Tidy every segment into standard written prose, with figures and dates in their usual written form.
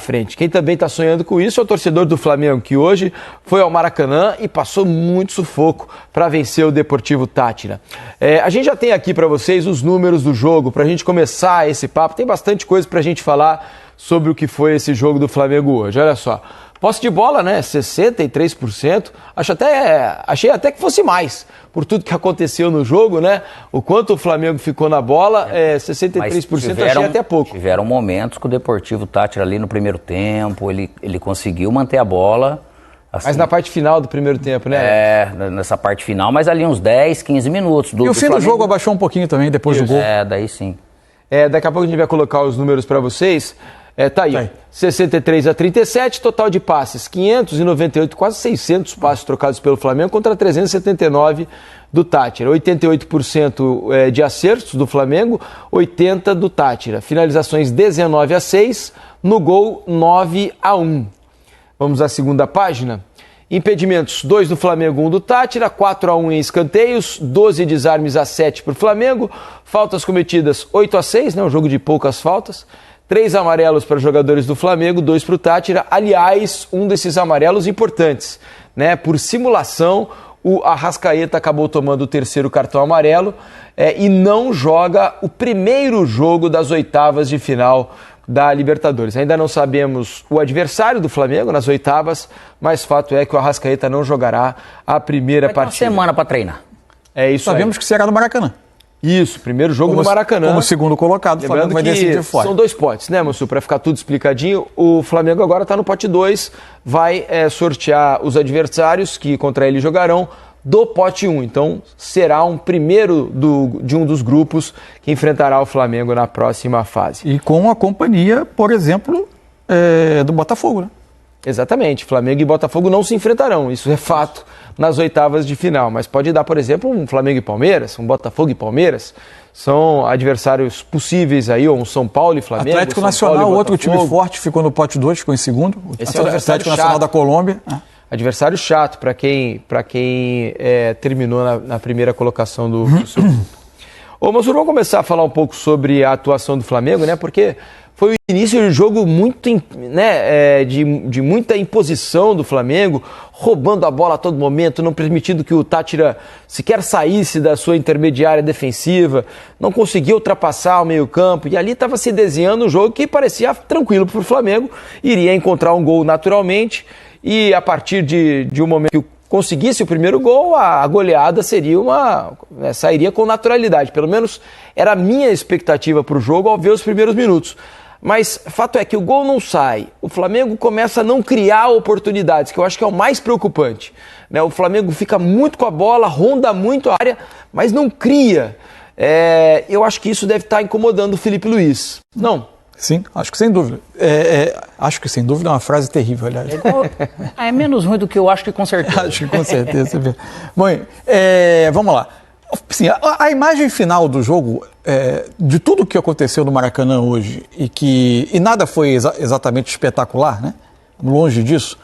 frente. Quem também está sonhando com isso é o torcedor do Flamengo, que hoje foi ao Maracanã e passou muito sufoco para vencer o Deportivo Táchira. A gente já tem aqui para vocês os números do jogo, para a gente começar esse papo. Tem bastante coisa para a gente falar sobre o que foi esse jogo do Flamengo hoje. Olha só. Posse de bola, né? 63%. Achei até que fosse mais, por tudo que aconteceu no jogo, né? O quanto o Flamengo ficou na bola, 63% achei até pouco. Tiveram momentos que o Deportivo Táchira ali no primeiro tempo, ele conseguiu manter a bola. Assim, mas na parte final do primeiro tempo, né? Nessa parte final, mas ali uns 10, 15 minutos. E o fim do jogo abaixou um pouquinho também, depois do gol. Daí sim. Daqui a pouco a gente vai colocar os números para vocês. Tá aí. 63-37, total de passes 598, quase 600 passes trocados pelo Flamengo contra 379 do Táchira. 88% de acertos do Flamengo, 80% do Táchira. Finalizações 19-6, no gol 9-1. Vamos à segunda página. Impedimentos, 2 do Flamengo, 1 do Táchira, 4-1 em escanteios, 12 desarmes a 7 para o Flamengo, faltas cometidas 8-6, né, um jogo de poucas faltas, 3 amarelos para jogadores do Flamengo, 2 para o Táchira. Aliás, um desses amarelos importantes, né? Por simulação, o Arrascaeta acabou tomando o terceiro cartão amarelo e não joga o primeiro jogo das oitavas de final da Libertadores. Ainda não sabemos o adversário do Flamengo nas oitavas, mas fato é que o Arrascaeta não jogará a primeira partida. Uma semana para treinar. É isso. Sabemos que será no Maracanã. Isso, primeiro jogo no Maracanã. Como segundo colocado, o Flamengo vai decidir fora. São 2 potes, né, Mussu? Para ficar tudo explicadinho, o Flamengo agora está no pote 2, vai sortear os adversários que contra ele jogarão do pote 1. Então, será um primeiro de um dos grupos que enfrentará o Flamengo na próxima fase. E com a companhia, por exemplo, do Botafogo, né? Exatamente, Flamengo e Botafogo não se enfrentarão, isso é fato, nas oitavas de final, mas pode dar, por exemplo, um Flamengo e Palmeiras, um Botafogo e Palmeiras, são adversários possíveis aí, ou um São Paulo e Flamengo. Atlético São Nacional, Paulo e outro time forte, ficou no pote 2, ficou em segundo. Esse é o Atlético Nacional da Colômbia. Adversário chato para quem terminou na primeira colocação do seu grupo. Ô, Mansur, vamos começar a falar um pouco sobre a atuação do Flamengo, né? Porque foi o início de jogo muito, né, de muita imposição do Flamengo, roubando a bola a todo momento, não permitindo que o Táchira sequer saísse da sua intermediária defensiva, não conseguia ultrapassar o meio-campo, e ali estava se desenhando um jogo que parecia tranquilo para o Flamengo, iria encontrar um gol naturalmente, e a partir de um momento que conseguisse o primeiro gol, a goleada seria sairia com naturalidade. Pelo menos era a minha expectativa para o jogo ao ver os primeiros minutos. Mas fato é que o gol não sai, o Flamengo começa a não criar oportunidades, que eu acho que é o mais preocupante, né? O Flamengo fica muito com a bola, ronda muito a área, mas não cria. Eu acho que isso deve estar incomodando o Felipe Luiz. Não? Sim, acho que sem dúvida. Acho que sem dúvida é uma frase terrível, aliás. É menos ruim do que eu acho que com certeza. Acho que com certeza. Bom, vamos lá. Sim, a imagem final do jogo, de tudo o que aconteceu no Maracanã hoje, e nada foi exatamente espetacular, né? Longe disso,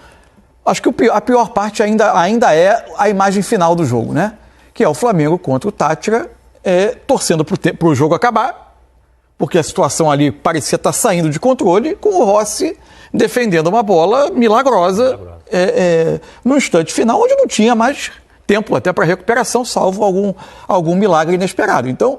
acho que a pior parte ainda é a imagem final do jogo, né? Que é o Flamengo contra o Táchira, torcendo para o jogo acabar, porque a situação ali parecia estar saindo de controle, com o Rossi defendendo uma bola milagrosa. No instante final, onde não tinha mais tempo até para recuperação, salvo algum milagre inesperado. Então,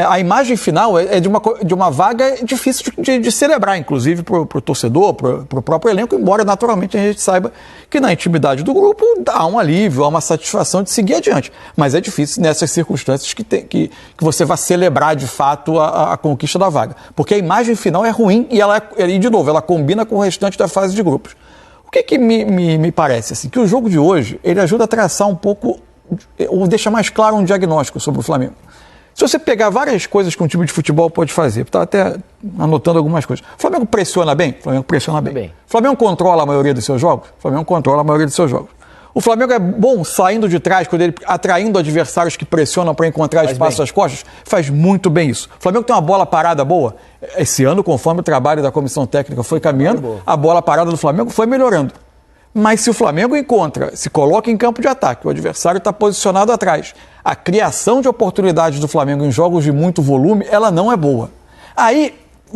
a imagem final é de uma vaga difícil de celebrar, inclusive para o torcedor, para o próprio elenco, embora naturalmente a gente saiba que na intimidade do grupo há um alívio, há uma satisfação de seguir adiante. Mas é difícil nessas circunstâncias que você vá celebrar de fato a conquista da vaga. Porque a imagem final é ruim e de novo, ela combina com o restante da fase de grupos. O que me parece? Assim, que o jogo de hoje ele ajuda a traçar um pouco, ou deixa mais claro um diagnóstico sobre o Flamengo. Se você pegar várias coisas que um time de futebol pode fazer, estava até anotando algumas coisas. O Flamengo pressiona bem? O Flamengo pressiona bem. O Flamengo controla a maioria dos seus jogos? O Flamengo controla a maioria dos seus jogos. O Flamengo é bom saindo de trás, quando ele atraindo adversários que pressionam para encontrar espaço às costas? Faz muito bem isso. O Flamengo tem uma bola parada boa. Esse ano, conforme o trabalho da comissão técnica foi caminhando, a bola parada do Flamengo foi melhorando. Mas se o Flamengo se coloca em campo de ataque, o adversário está posicionado atrás, a criação de oportunidades do Flamengo em jogos de muito volume, ela não é boa. Aí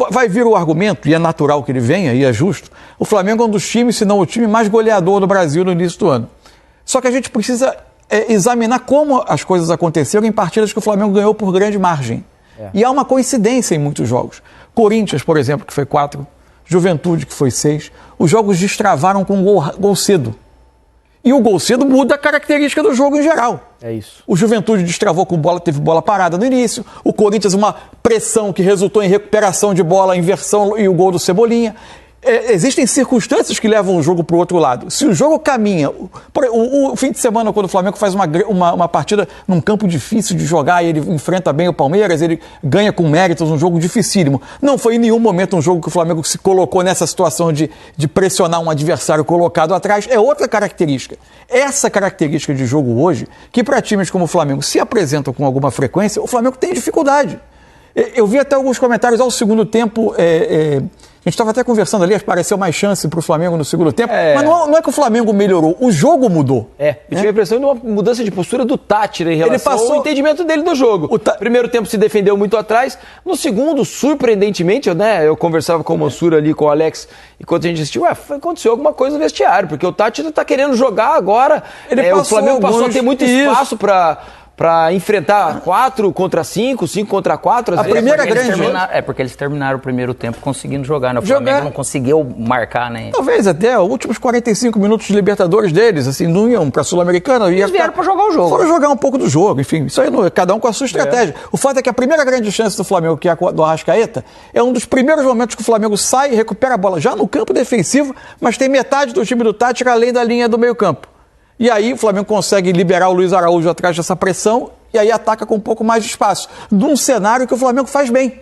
vai vir o argumento, e é natural que ele venha, e é justo, o Flamengo é um dos times, se não o time mais goleador do Brasil no início do ano. Só que a gente precisa examinar como as coisas aconteceram em partidas que o Flamengo ganhou por grande margem. E há uma coincidência em muitos jogos. Corinthians, por exemplo, que foi 4, Juventude, que foi 6, os jogos destravaram com gol cedo. E o gol cedo muda a característica do jogo em geral. É isso. O Juventude destravou com bola, teve bola parada no início. O Corinthians, uma pressão que resultou em recuperação de bola, inversão e o gol do Cebolinha. Existem circunstâncias que levam o jogo para o outro lado. Se o jogo caminha... O fim de semana, quando o Flamengo faz uma partida num campo difícil de jogar e ele enfrenta bem o Palmeiras, ele ganha com méritos, um jogo dificílimo. Não foi em nenhum momento um jogo que o Flamengo se colocou nessa situação de pressionar um adversário colocado atrás. É outra característica. Essa característica de jogo hoje, que para times como o Flamengo se apresentam com alguma frequência, o Flamengo tem dificuldade. Eu vi até alguns comentários ao segundo tempo... A gente estava até conversando ali, pareceu mais chance para o Flamengo no segundo tempo, mas não é que o Flamengo melhorou, o jogo mudou. Eu tive a impressão de uma mudança de postura do Tátira em relação ao entendimento dele do jogo. Primeiro tempo se defendeu muito atrás, no segundo, surpreendentemente, eu conversava com o Mansur ali, com o Alex, enquanto a gente assistiu, aconteceu alguma coisa no vestiário, porque o Tátira está querendo jogar agora, o Flamengo passou a ter muito espaço para enfrentar 4 contra 5, 5 contra 4. A primeira grande... porque eles terminaram o primeiro tempo conseguindo jogar, né? O Flamengo não conseguiu marcar, né? Talvez até os últimos 45 minutos de Libertadores deles, assim, não iam para a Sul-Americana. Eles vieram para jogar o jogo. Foram jogar um pouco do jogo, enfim. Isso aí, cada um com a sua estratégia. O fato é que a primeira grande chance do Flamengo, que é a do Arrascaeta, é um dos primeiros momentos que o Flamengo sai e recupera a bola já no campo defensivo, mas tem metade do time do Tátira além da linha do meio campo. E aí o Flamengo consegue liberar o Luiz Araújo atrás dessa pressão e aí ataca com um pouco mais de espaço. Num cenário que o Flamengo faz bem.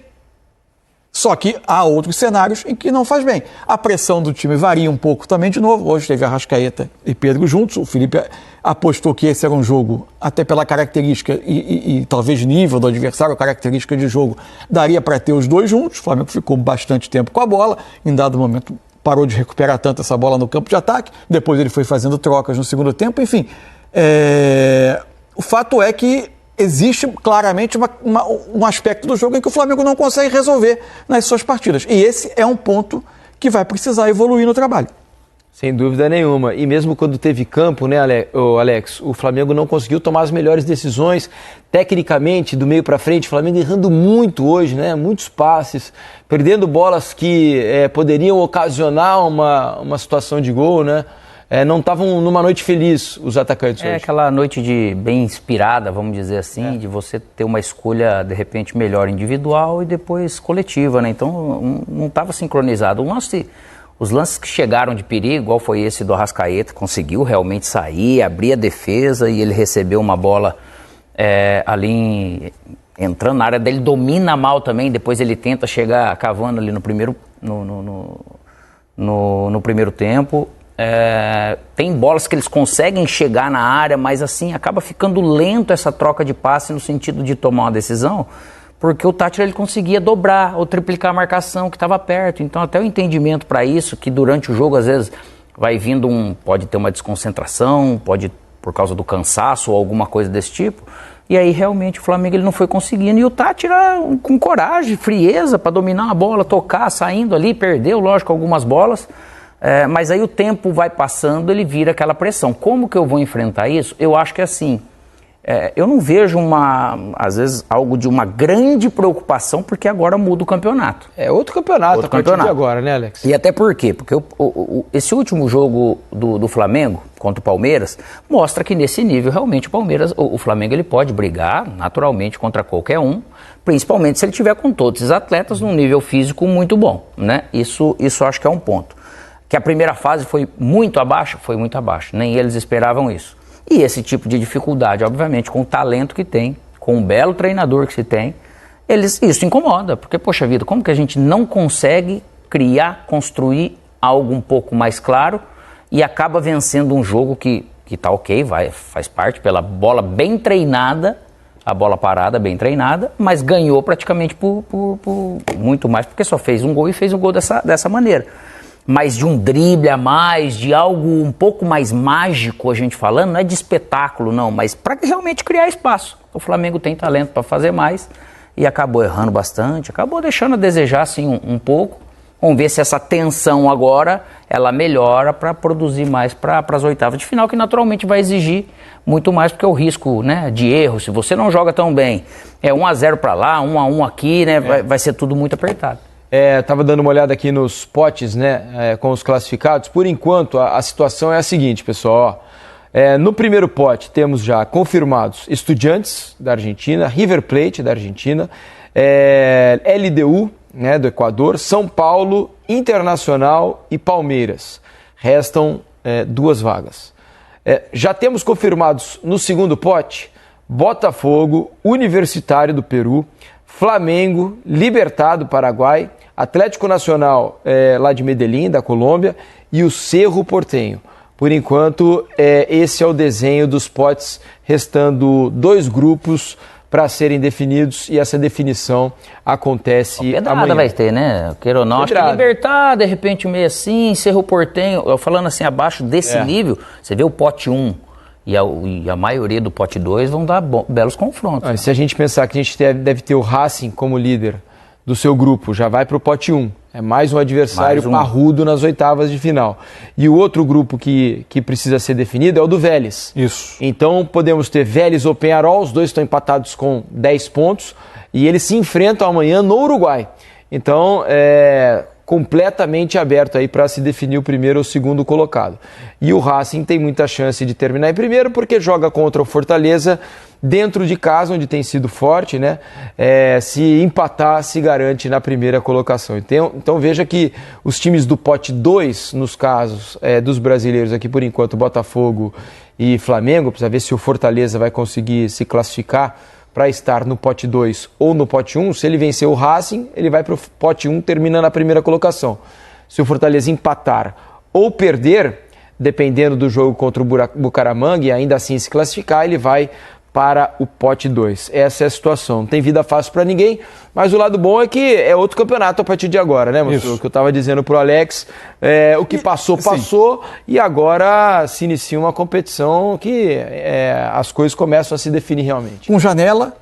Só que há outros cenários em que não faz bem. A pressão do time varia um pouco também de novo. Hoje teve Arrascaeta e Pedro juntos. O Felipe apostou que esse era um jogo, até pela característica e talvez nível do adversário, característica de jogo, daria para ter os dois juntos. O Flamengo ficou bastante tempo com a bola. Em dado momento parou de recuperar tanto essa bola no campo de ataque. Depois ele foi fazendo trocas no segundo tempo. Enfim, o fato é que existe claramente um aspecto do jogo em que o Flamengo não consegue resolver nas suas partidas. E esse é um ponto que vai precisar evoluir no trabalho. Sem dúvida nenhuma. E mesmo quando teve campo, né, Alex, o Flamengo não conseguiu tomar as melhores decisões tecnicamente do meio para frente. O Flamengo errando muito hoje, né? Muitos passes, perdendo bolas que poderiam ocasionar uma situação de gol, né? Não estavam numa noite feliz os atacantes hoje. Aquela noite bem inspirada, vamos dizer assim, de você ter uma escolha, de repente, melhor individual e depois coletiva, né? Então, não estava sincronizado. Os lances que chegaram de perigo, igual foi esse do Arrascaeta, conseguiu realmente sair, abrir a defesa e ele recebeu uma bola ali entrando na área dele, domina mal também, depois ele tenta chegar cavando ali no primeiro tempo. Tem bolas que eles conseguem chegar na área, mas assim, acaba ficando lento essa troca de passe no sentido de tomar uma decisão, porque o Tátira ele conseguia dobrar ou triplicar a marcação que estava perto. Então até o entendimento para isso, que durante o jogo às vezes vai vindo pode ter uma desconcentração, pode por causa do cansaço ou alguma coisa desse tipo, e aí realmente o Flamengo ele não foi conseguindo, e o Tátira com coragem, frieza para dominar a bola, tocar, saindo ali, perdeu lógico algumas bolas, mas aí o tempo vai passando, ele vira aquela pressão. Como que eu vou enfrentar isso? Eu acho que é assim, eu não vejo às vezes algo de uma grande preocupação, porque agora muda o campeonato. Outro campeonato a partir de agora, né, Alex? E até por quê? Porque esse último jogo do Flamengo contra o Palmeiras mostra que nesse nível realmente o Flamengo ele pode brigar naturalmente contra qualquer um, principalmente se ele tiver com todos os atletas num nível físico muito bom, né? Isso acho que é um ponto. Que a primeira fase foi muito abaixo, nem eles esperavam isso. E esse tipo de dificuldade, obviamente, com o talento que tem, com o belo treinador que se tem, isso incomoda, porque, poxa vida, como que a gente não consegue construir algo um pouco mais claro e acaba vencendo um jogo que tá ok, faz parte pela bola bem treinada, a bola parada bem treinada, mas ganhou praticamente por muito mais, porque só fez um gol e fez um gol dessa maneira. Mas de um drible a mais, de algo um pouco mais mágico, a gente falando, não é de espetáculo não, mas para realmente criar espaço. O Flamengo tem talento para fazer mais e acabou errando bastante, acabou deixando a desejar assim um pouco. Vamos ver se essa tensão agora ela melhora para produzir mais para as oitavas de final, que naturalmente vai exigir muito mais, porque o risco, né, de erro, se você não joga tão bem, 1-0 para lá, 1-1 aqui, né, vai ser tudo muito apertado. Estava dando uma olhada aqui nos potes, né, com os classificados. Por enquanto, a situação é a seguinte, pessoal. No primeiro pote temos já confirmados Estudiantes da Argentina, River Plate da Argentina, LDU, né, do Equador, São Paulo, Internacional e Palmeiras. Restam 2 vagas. Já temos confirmados no segundo pote Botafogo, Universitário do Peru, Flamengo, Libertad do Paraguai, Atlético Nacional lá de Medellín, da Colômbia, e o Cerro Porteño. Por enquanto, esse é o desenho dos potes, restando 2 grupos para serem definidos, e essa definição acontece amanhã. Vai ter, né? Queira ou não, acho que Libertad, de repente meio assim, Cerro Porteño, eu falando assim, abaixo desse nível, você vê o pote 1 e a maioria do pote 2 vão dar belos confrontos. Se a gente pensar que a gente deve ter o Racing como líder do seu grupo, já vai para o pote 1. É mais um adversário parrudo nas oitavas de final. E o outro grupo que precisa ser definido é o do Vélez. Isso. Então podemos ter Vélez ou Peñarol, os dois estão empatados com 10 pontos, e eles se enfrentam amanhã no Uruguai. Então completamente aberto aí para se definir o primeiro ou segundo colocado. E o Racing tem muita chance de terminar em primeiro, porque joga contra o Fortaleza dentro de casa, onde tem sido forte, né? Se empatar, se garante na primeira colocação. Então veja que os times do pote 2, nos casos dos brasileiros aqui, por enquanto, Botafogo e Flamengo, precisa ver se o Fortaleza vai conseguir se classificar para estar no pote 2 ou no pote 1. Se ele vencer o Racing, ele vai para o pote 1, terminando na primeira colocação. Se o Fortaleza empatar ou perder, dependendo do jogo contra o Bucaramanga, e ainda assim se classificar, ele vai para o pote 2. Essa é a situação. Não tem vida fácil para ninguém, mas o lado bom é que é outro campeonato a partir de agora, né, Matheus? O que eu estava dizendo pro Alex, o que passou, e agora se inicia uma competição que as coisas começam a se definir realmente. Com janela.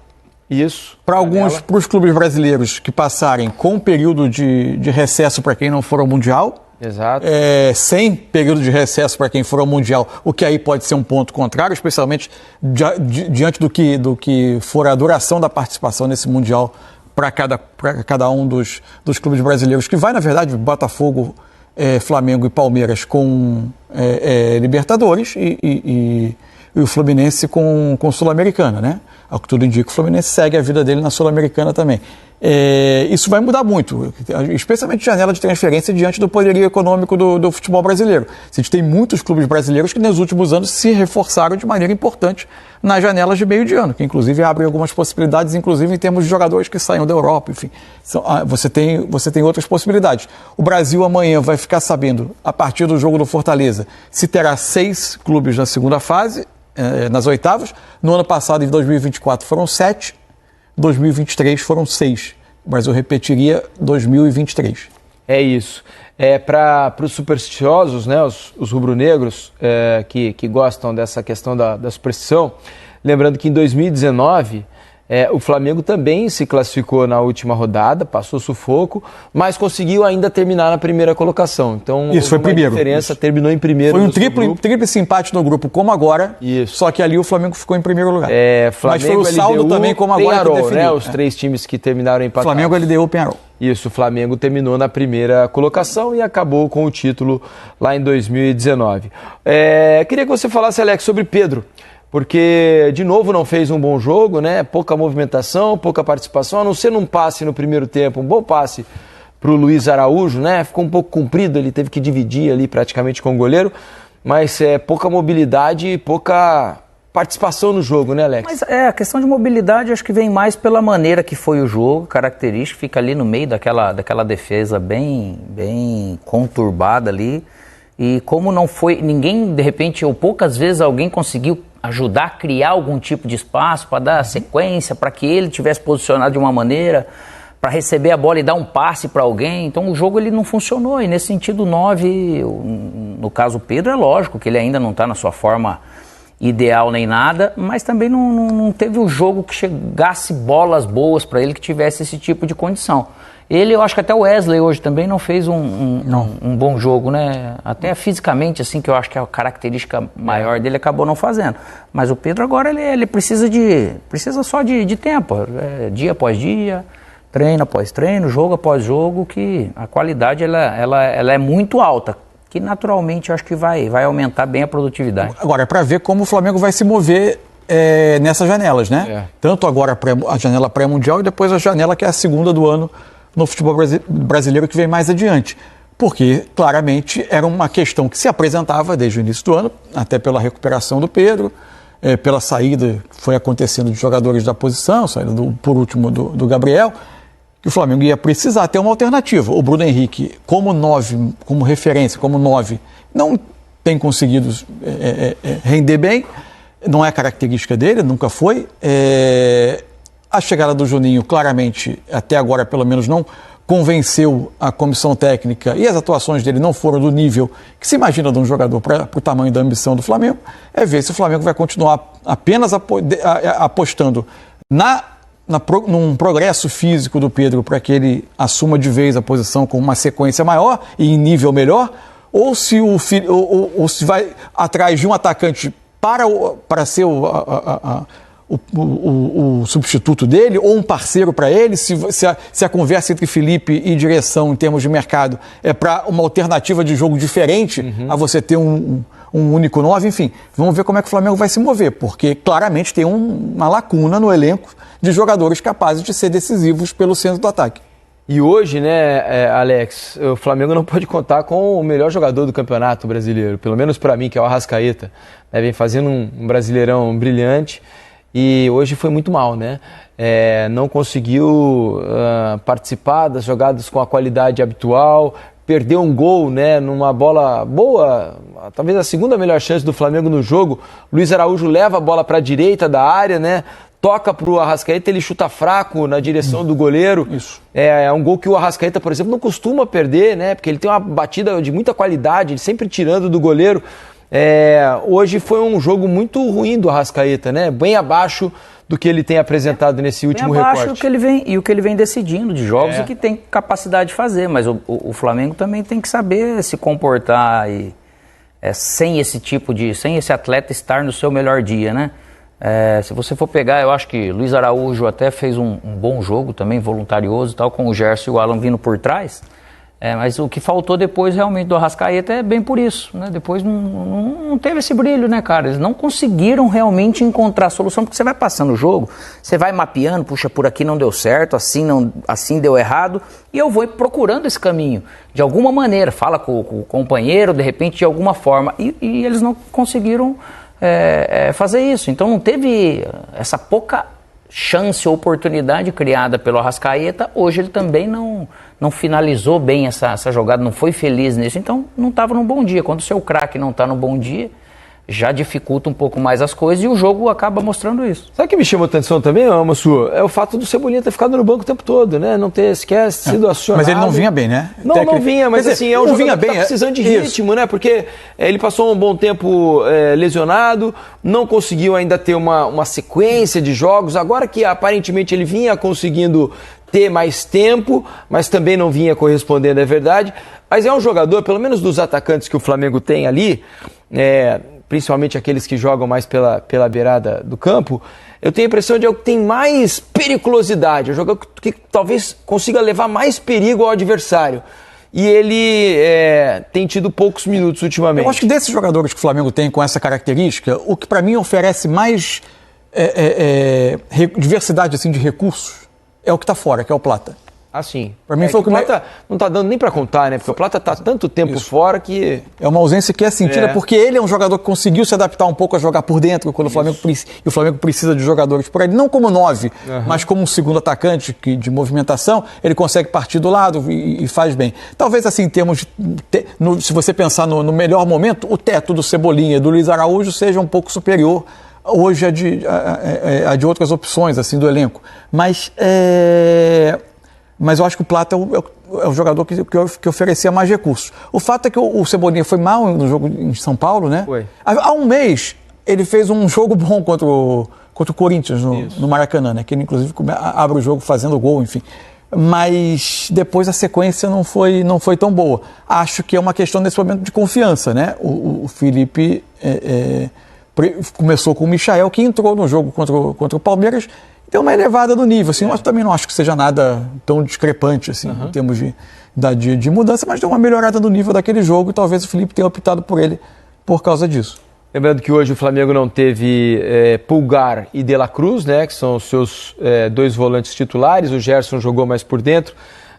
Isso. Para os clubes brasileiros que passarem com um período de recesso para quem não for ao Mundial. Exato. Sem período de recesso para quem for ao Mundial, o que aí pode ser um ponto contrário, especialmente diante do que for a duração da participação nesse Mundial para cada um dos clubes brasileiros, que vai, na verdade, Botafogo, Flamengo e Palmeiras com Libertadores e o Fluminense com Sul-Americana, né? Ao que tudo indica, o Fluminense segue a vida dele na Sul-Americana também. Isso vai mudar muito, especialmente janela de transferência diante do poderio econômico do futebol brasileiro. A gente tem muitos clubes brasileiros que nos últimos anos se reforçaram de maneira importante nas janelas de meio de ano, que inclusive abrem algumas possibilidades, inclusive em termos de jogadores que saiam da Europa, enfim. Você tem outras possibilidades. O Brasil amanhã vai ficar sabendo, a partir do jogo do Fortaleza, se terá 6 clubes na segunda fase, nas oitavas. No ano passado, em 2024, foram 7. 2023 foram 6. Mas eu repetiria 2023. É isso. Para os supersticiosos, né, os rubro-negros que gostam dessa questão da superstição, lembrando que em 2019 o Flamengo também se classificou na última rodada, passou sufoco, mas conseguiu ainda terminar na primeira colocação. Então, isso foi primeiro. Diferença, terminou em primeiro. Foi um tríplice empate no grupo, como agora. Isso. Só que ali o Flamengo ficou em primeiro lugar. Mas foi o saldo LDU, também, como agora Peñarol, que definiu. Né? Os 3 times que terminaram empatados. Flamengo, LDU, Peñarol. Isso, o Flamengo terminou na primeira colocação e acabou com o título lá em 2019. Queria que você falasse, Alex, sobre Pedro. Porque, de novo, não fez um bom jogo, né? Pouca movimentação, pouca participação, a não ser num passe no primeiro tempo, um bom passe para o Luiz Araújo, né? Ficou um pouco comprido, ele teve que dividir ali praticamente com o goleiro, mas pouca mobilidade e pouca participação no jogo, né, Alex? Mas a questão de mobilidade acho que vem mais pela maneira que foi o jogo, característica, fica ali no meio daquela defesa bem conturbada ali, e como não foi, ninguém, de repente, ou poucas vezes alguém conseguiu ajudar a criar algum tipo de espaço para dar sequência, para que ele tivesse posicionado de uma maneira, para receber a bola e dar um passe para alguém. Então o jogo ele não funcionou, e nesse sentido 9, no caso o Pedro, é lógico que ele ainda não está na sua forma ideal nem nada, mas também não teve um jogo que chegasse bolas boas para ele, que tivesse esse tipo de condição. Eu acho que até o Wesley hoje também não fez um bom jogo, né? Até fisicamente, assim, que eu acho que a característica maior dele acabou não fazendo. Mas o Pedro agora, ele precisa só de tempo, dia após dia, treino após treino, jogo após jogo, que a qualidade ela é muito alta, que naturalmente eu acho que vai aumentar bem a produtividade. Agora, é para ver como o Flamengo vai se mover nessas janelas, né? Tanto agora a janela pré-mundial e depois a janela que é a segunda do ano no futebol brasileiro, que vem mais adiante. Porque, claramente, era uma questão que se apresentava desde o início do ano, até pela recuperação do Pedro, pela saída que foi acontecendo de jogadores da posição, saída por último do Gabriel, que o Flamengo ia precisar ter uma alternativa. O Bruno Henrique, como 9, como referência, como 9, não tem conseguido render bem, não é característica dele, nunca foi. A chegada do Juninho, claramente, até agora pelo menos não convenceu a comissão técnica, e as atuações dele não foram do nível que se imagina de um jogador para o tamanho da ambição do Flamengo. É ver se o Flamengo vai continuar apenas apostando num progresso físico do Pedro para que ele assuma de vez a posição com uma sequência maior e em nível melhor, ou se vai atrás de um atacante para ser o substituto dele, ou um parceiro para ele, se a conversa entre Felipe e direção em termos de mercado é para uma alternativa de jogo diferente, a você ter um único 9, enfim, vamos ver como é que o Flamengo vai se mover, porque claramente tem uma lacuna no elenco de jogadores capazes de ser decisivos pelo centro do ataque. E hoje, né, Alex, o Flamengo não pode contar com o melhor jogador do Campeonato Brasileiro, pelo menos para mim, que é o Arrascaeta. Vem fazendo um Brasileirão brilhante e hoje foi muito mal, né? Não conseguiu participar das jogadas com a qualidade habitual, perdeu um gol, né, numa bola boa, talvez a segunda melhor chance do Flamengo no jogo. Luiz Araújo leva a bola para a direita da área, né? Toca para o Arrascaeta, ele chuta fraco na direção do goleiro. Isso. É um gol que o Arrascaeta, por exemplo, não costuma perder, né? Porque ele tem uma batida de muita qualidade, ele sempre tirando do goleiro. Hoje foi um jogo muito ruim do Arrascaeta, né? Bem abaixo do que ele tem apresentado nesse último recorte. O que ele vem decidindo de jogos e que tem capacidade de fazer, mas o Flamengo também tem que saber se comportar sem esse atleta estar no seu melhor dia, né? Se você for pegar, eu acho que Luiz Araújo até fez um bom jogo também, voluntarioso e tal, com o Gerson e o Alan vindo por trás, mas o que faltou depois realmente do Arrascaeta é bem por isso, né? Depois não teve esse brilho, né, cara? Eles não conseguiram realmente encontrar a solução, porque você vai passando o jogo, você vai mapeando, puxa, por aqui não deu certo, assim deu errado, e eu vou procurando esse caminho, de alguma maneira, fala com o companheiro, de repente, de alguma forma, e eles não conseguiram fazer isso. Então não teve essa pouca chance ou oportunidade criada pelo Arrascaeta. Hoje ele também não finalizou bem essa jogada, não foi feliz nisso, então não estava num bom dia. Quando o seu craque não está num bom dia, já dificulta um pouco mais as coisas e o jogo acaba mostrando isso. Sabe o que me chamou a atenção também, Mansur? É o fato do Cebolinha ter ficado no banco o tempo todo, né? Não ter sequer sido acionado. Mas ele não vinha bem, né? Não vinha, mas assim, é um jogador que tá precisando de ritmo, né? Porque ele passou um bom tempo lesionado, não conseguiu ainda ter uma sequência de jogos, agora que aparentemente ele vinha conseguindo ter mais tempo, mas também não vinha correspondendo, é verdade. Mas é um jogador, pelo menos dos atacantes que o Flamengo tem ali, principalmente aqueles que jogam mais pela beirada do campo, eu tenho a impressão de que tem mais periculosidade, é um jogador que talvez consiga levar mais perigo ao adversário. E ele tem tido poucos minutos ultimamente. Eu acho que desses jogadores que o Flamengo tem com essa característica, o que para mim oferece mais diversidade assim, de recursos é o que está fora, que é o Plata. Assim. Para mim foi o Plata não está dando nem para contar, né? Porque o Plata está tanto tempo fora que... É uma ausência que é sentida porque ele é um jogador que conseguiu se adaptar um pouco a jogar por dentro quando o Flamengo precisa de jogadores por ele, não como 9, mas como um segundo atacante de movimentação, ele consegue partir do lado e faz bem. Talvez assim, em termos se você pensar no melhor momento, o teto do Cebolinha e do Luiz Araújo seja um pouco superior hoje a de outras opções assim, do elenco. Mas eu acho que o Plata é o jogador que oferecia mais recursos. O fato é que o Cebolinha foi mal no jogo em São Paulo, né? Foi. Há um mês, ele fez um jogo bom contra o Corinthians no Maracanã, né? Que ele, inclusive, abre o jogo fazendo gol, enfim. Mas depois a sequência não foi tão boa. Acho que é uma questão nesse momento de confiança, né? O Felipe começou com o Michael, que entrou no jogo contra o Palmeiras, deu uma elevada no nível, assim, mas também não acho que seja nada tão discrepante, assim, em termos de mudança, mas deu uma melhorada no nível daquele jogo e talvez o Felipe tenha optado por ele por causa disso. Lembrando que hoje o Flamengo não teve Pulgar e De La Cruz, né, que são os seus dois volantes titulares. O Gerson jogou mais por dentro,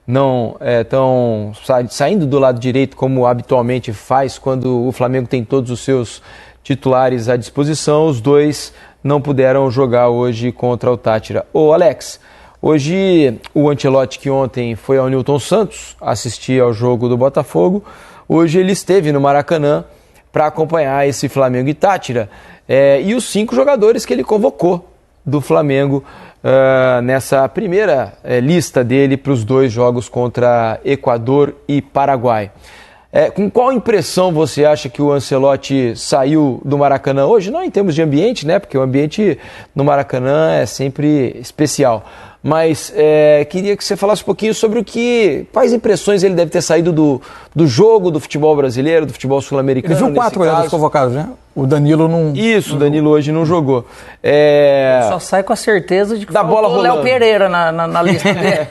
não estão saindo do lado direito como habitualmente faz quando o Flamengo tem todos os seus titulares à disposição. Os dois não puderam jogar hoje contra o Táchira. Ô Alex, hoje o Ancelotti, que ontem foi ao Newton Santos assistir ao jogo do Botafogo, hoje ele esteve no Maracanã para acompanhar esse Flamengo e Táchira, e os 5 jogadores que ele convocou do Flamengo nessa primeira lista dele para os 2 jogos contra Equador e Paraguai. Com qual impressão você acha que o Ancelotti saiu do Maracanã hoje? Não em termos de ambiente, né? Porque o ambiente no Maracanã é sempre especial. Mas queria que você falasse um pouquinho sobre quais impressões ele deve ter saído do jogo do futebol brasileiro, do futebol sul-americano. Ele viu 4 dos convocados, né? O Danilo não... Isso, o Danilo hoje não jogou. Só sai com a certeza de que da bola rolando. O Léo Pereira na lista dele,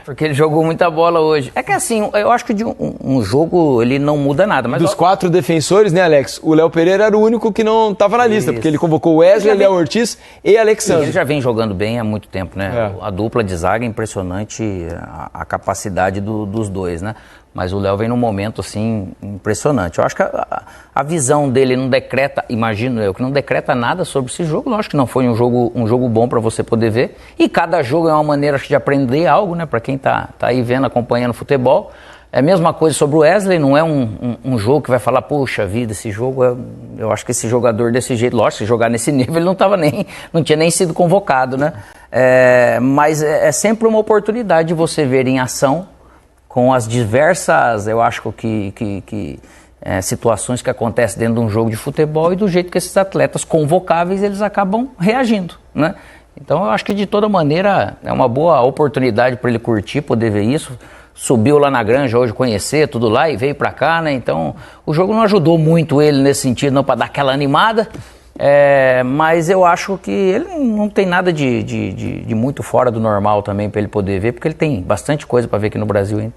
porque ele jogou muita bola hoje. É que assim, eu acho que de um jogo ele não muda nada. Mas dos 4 defensores, né, Alex? O Léo Pereira era o único que não estava na lista, porque ele convocou o Wesley, Léo Ortiz e Alexandre. Ele já vem jogando bem há muito tempo, né? A dupla de zaga é impressionante, a capacidade dos dois, né? Mas o Léo vem num momento, assim, impressionante. Eu acho que a visão dele não decreta, imagino eu, que não decreta nada sobre esse jogo. Eu acho que não foi um jogo bom para você poder ver. E cada jogo é uma maneira, acho, de aprender algo, né? Para quem tá aí vendo, acompanhando futebol. É a mesma coisa sobre o Wesley, não é um jogo que vai falar, poxa vida, esse jogo eu acho que esse jogador desse jeito, lógico, se jogar nesse nível, ele não tinha nem sido convocado, né? Mas é sempre uma oportunidade de você ver em ação, com as diversas, eu acho que situações que acontecem dentro de um jogo de futebol e do jeito que esses atletas convocáveis, eles acabam reagindo, né? Então eu acho que de toda maneira é uma boa oportunidade para ele curtir, poder ver isso. Subiu lá na Granja hoje conhecer tudo lá e veio para cá, né? Então o jogo não ajudou muito ele nesse sentido, não, para dar aquela animada. Mas eu acho que ele não tem nada de muito fora do normal também para ele poder ver, porque ele tem bastante coisa para ver aqui no Brasil ainda.